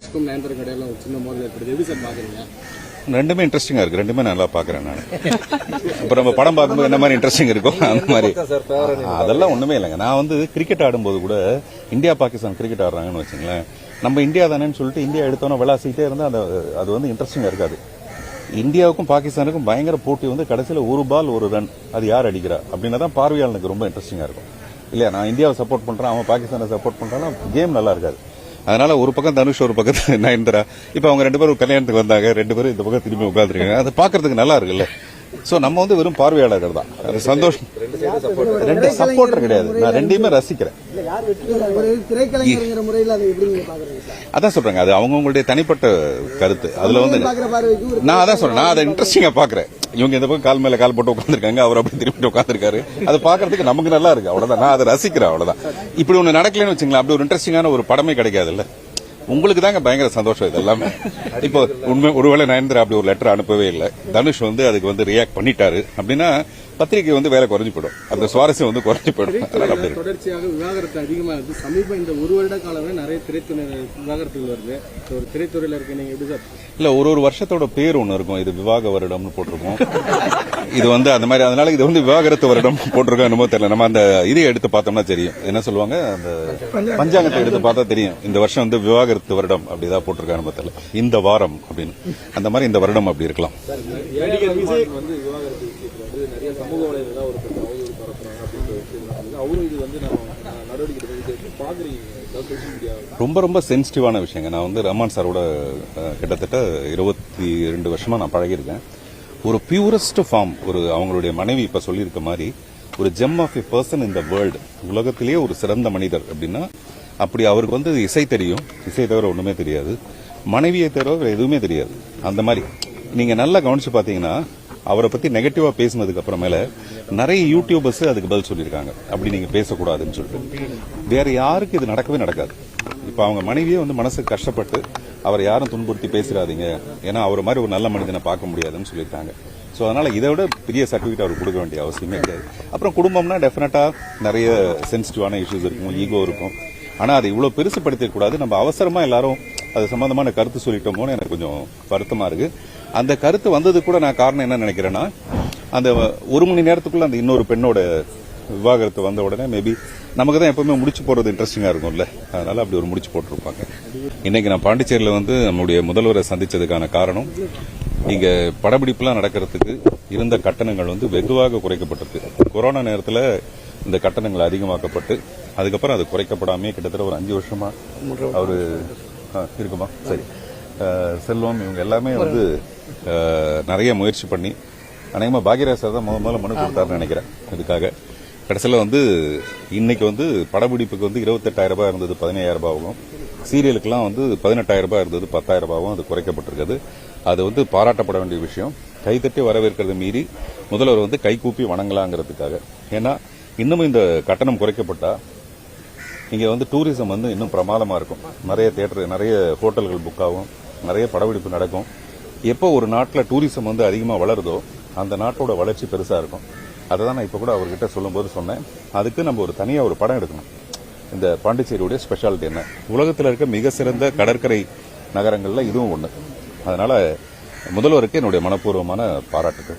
பாக்யராஜுக்கும் நயன்தாரா இடையில ஒரு சின்ன மோதல் ஏற்படுது. எப்படி சார் பாக்குறீங்க? ரெண்டுமே இன்ட்ரெஸ்டிங்கா இருக்கு. ரெண்டுமே நல்லா பாக்குறேன் நான். இப்ப நம்ம படம் பார்க்கும்போது என்ன மாதிரி இன்ட்ரெஸ்டிங் இருக்கும் அந்த மாதிரி அதெல்லாம் ஒண்ணுமே இல்லைங்க. நான் வந்து கிரிக்கெட் ஆடும்போது கூட இந்தியா பாகிஸ்தான் கிரிக்கெட் ஆடுறாங்கன்னு வச்சுங்களேன், நம்ம இந்தியா தானேன்னு சொல்லிட்டு இந்தியா எடுத்தோன்னா விளாசிக்கிட்டே இருந்தா அது வந்து இன்ட்ரெஸ்டிங்கா இருக்காது. இந்தியாவுக்கும் பாகிஸ்தானுக்கும் பயங்கர போட்டி வந்து கடைசியில் ஒரு பால் ஒரு ரன், அது யார் அடிக்கிறா அப்படின்னா தான் பார்வையாளனுக்கு ரொம்ப இன்ட்ரெஸ்டிங்கா இருக்கும் இல்லையா. நான் இந்தியாவை சப்போர்ட் பண்றேன், அவன் பாகிஸ்தானை சப்போர்ட் பண்றான்னா கேம் நல்லா இருக்காது. அதனால ஒரு பக்கம் தனுஷ், ஒரு பக்கத்து நயன்தாரா. இப்ப அவங்க ரெண்டு பேரும் கல்யாணத்துக்கு வந்தாங்க, ரெண்டு பேரும் இந்த பக்கம் திரும்பி உட்காந்துருக்காங்க. அது பாக்குறதுக்கு நல்லா இருக்குல்ல. சோ நம்ம வந்து வெறும் பார்வையாளர்கள் தான். அது சந்தோஷம். ரெண்டு சப்போர்ட்டர் கிடையாது, நான் ரெண்டையுமே ரசிக்கிறேன். அதான் சொல்றேங்க, அது அவங்களுடைய தனிப்பட்ட கருத்து. அதுல வந்து நான் அதான் சொல்றேன், நான் அதை இன்ட்ரெஸ்டிங்கா பாக்குறேன். இவங்க இந்த பக்கம் கால் மேல கால் போட்டு உட்காந்துருக்காங்க, அவர் அப்படி திரும்பி உட்காந்துருக்காரு. அதை பாக்குறதுக்கு நமக்கு நல்லா இருக்கு, அவ்வளவுதான். நான் அதை ரசிக்கிறேன், அவ்வளவுதான். இப்படி ஒண்ணு நடக்கலன்னு வச்சுங்களேன், அப்படி ஒரு இன்ட்ரெஸ்டிங்கான ஒரு படமே கிடைக்காதுல்ல. உங்களுக்கு தாங்க பயங்கர சந்தோஷம் இது எல்லாமே. இப்போ உண்மை ஒருவேளை நயன்தாரா அப்படி ஒரு லெட்டர் அனுப்பவே இல்லை, தனுஷ் வந்து அதுக்கு வந்து ரியாக்ட் பண்ணிட்டாரு அப்படின்னா பத்திரிகை வந்து வேலை குறைஞ்சு போயிடும், அந்த சுவாரஸ்யம் வந்து குறைஞ்சு போயிடும். தொடர்ச்சியாக விவாகரத்து அதிகமா இருக்கு. சமீப இந்த ஒரு வருட காலமே நிறைய திரைத்துறை விவாகரத்துகள் வருது. ஒரு திரைத்துறையில இருக்க நீங்க எப்படி சார்? இல்ல, ஒரு வருஷத்தோட பேர் ஒண்ணு இருக்கும், இது விவாக வருடம்னு போட்டிருக்கோம். இது வந்து அந்த மாதிரி, அதனால இது வந்து விவாகரத்து வருடம் போட்டிருக்கோம். என்னமோ தெரியல. நம்ம அந்த இதை எடுத்து பார்த்தோம்னா தெரியும், என்ன சொல்லுவாங்க, அந்த பஞ்சாங்கத்தை எடுத்து பார்த்தா தெரியும் இந்த வருஷம் வந்து விவாகரத்து வருடம் அப்படிதான் போட்டிருக்காங்க தெரியல, இந்த வாரம் அப்படின்னு. அந்த மாதிரி இந்த வருடம் அப்படி இருக்கலாம். நிறைய சமூக வலைதளம் ஒரு அவதூறு பரப்புறாங்க அப்படின்னு அவரும் இது வந்து நடவடிக்கை பாக்குறீங்க. ரொம்ப ரொம்ப சென்சிட்டிவான விஷயங்க. நான் வந்து ரஹ்மான் சாரோட கிட்டத்தட்ட 22 வருஷமா நான் பழகியிருக்கேன். ஒரு பியூரஸ்ட் ஃபார்ம், ஒரு அவங்களுடைய மனைவி இப்ப சொல்லியிருக்க மாதிரி ஒரு gem of a person in the world, உலகத்திலேயே ஒரு சிறந்த மனிதர் அப்படின்னா அப்படி அவருக்கு வந்து இசை தெரியும், இசை தவிர ஒண்ணுமே தெரியாது, மனைவியை தவிர எதுவுமே தெரியாது. அந்த மாதிரி நீங்க நல்லா கவனிச்சு பாத்தீங்கன்னா அவரை பத்தி நெகட்டிவா பேசினதுக்கு அப்புறமேல நிறைய யூடியூபர்ஸ் அதுக்கு பதில் சொல்லியிருக்காங்க, அப்படி நீங்க பேசக்கூடாதுன்னு சொல்லிட்டு. வேற யாருக்கு இது நடக்கவே நடக்காது. இப்ப அவங்க மனைவியே வந்து மனசுக்கு கஷ்டப்பட்டு அவரை யாரும் துன்புறுத்தி பேசிடாதீங்க, ஏன்னா அவர் மாதிரி ஒரு நல்ல மனிதனை பார்க்க முடியாதுன்னு சொல்லியிருக்காங்க. சோ அதனால இதை விட பெரிய சர்டிபிகேட் அவர் கொடுக்க வேண்டிய அவசியமே கிடையாது. அப்புறம் குடும்பம்னா டெஃபினட்டா நிறைய சென்சிட்டிவான இஷ்யூஸ் இருக்கும், ஈகோ இருக்கும். ஆனா அதை இவ்வளவு பெருசுப்படுத்திக்க கூடாது. நம்ம அவசரமா எல்லாரும் அது சம்பந்தமான கருத்து சொல்லிட்டோமோன்னு எனக்கு கொஞ்சம் வருத்தமா இருக்கு. அந்த கருத்து வந்தது கூட நான் காரணம் என்ன நினைக்கிறேன்னா, அந்த 1 மணி நேரத்துக்குள்ள அந்த இன்னொரு பெண்ணோட விவாகரத்து வந்த உடனே மேபி நமக்கு தான் எப்பவுமே முடிச்சு போடுறது இன்ட்ரெஸ்டிங்கா இருக்கும்ல, அதனால அப்படி ஒரு முடிச்சு போட்டிருப்பாங்க. இன்னைக்கு நான் பாண்டிச்சேரியில வந்து நம்முடைய முதல்வரை சந்திச்சதுக்கான காரணம், இங்க படப்பிடிப்புலாம் நடக்கிறதுக்கு இருந்த கட்டணங்கள் வந்து வெகுவாக குறைக்கப்பட்டிருக்கு. கொரோனா நேரத்தில் இந்த கட்டணங்கள் அதிகமாக்கப்பட்டு அதுக்கப்புறம் அது குறைக்கப்படாமே கிட்டத்தட்ட ஒரு 5 வருஷமா அவரு இருக்குமா சரி செல்வம் இவங்க எல்லாமே வந்து நிறைய முயற்சி பண்ணி, அநேகமா பாக்யராஜ் சார் தான் முதல்ல மனு கொடுத்தாருன்னு நினைக்கிறேன். இதுக்காக கடைசியில் வந்து இன்னைக்கு வந்து படப்பிடிப்புக்கு வந்து 28,000 ரூபாய் இருந்தது 15,000 ரூபாயும், சீரியலுக்கெல்லாம் வந்து 18,000 ரூபாய் இருந்தது 10,000 ரூபாயும் அது குறைக்கப்பட்டிருக்குது. அது வந்து பாராட்டப்பட வேண்டிய விஷயம். கைதட்டி வரவேற்கிறத மீறி முதல்வர் வந்து கைகூப்பி வணங்கலாங்கிறதுக்காக. ஏன்னா இன்னமும் இந்த கட்டணம் குறைக்கப்பட்டா இங்க வந்து டூரிசம் வந்து இன்னும் பிரமாதமா இருக்கும். நிறைய தியேட்டர், நிறைய ஹோட்டல்கள் புக் ஆகும், நிறைய படப்பிடிப்பு நடக்கும். எப்போ ஒரு நாட்டில் டூரிசம் வந்து அதிகமா வளருதோ அந்த நாட்டோட வளர்ச்சி பெருசா இருக்கும். அதை தான் நான் இப்ப கூட அவர்கிட்ட சொல்லும்போது சொன்னேன். அதுக்கு நம்ம ஒரு தனியா ஒரு படம் எடுக்கணும். இந்த பாண்டிச்சேரியுடைய ஸ்பெஷாலிட்டி என்ன, உலகத்தில் இருக்க மிக சிறந்த கடற்கரை நகரங்கள்ல இதுவும் ஒண்ணு. அதனால முதல்வருக்கு என்னுடைய மனப்பூர்வமான பாராட்டுகள்.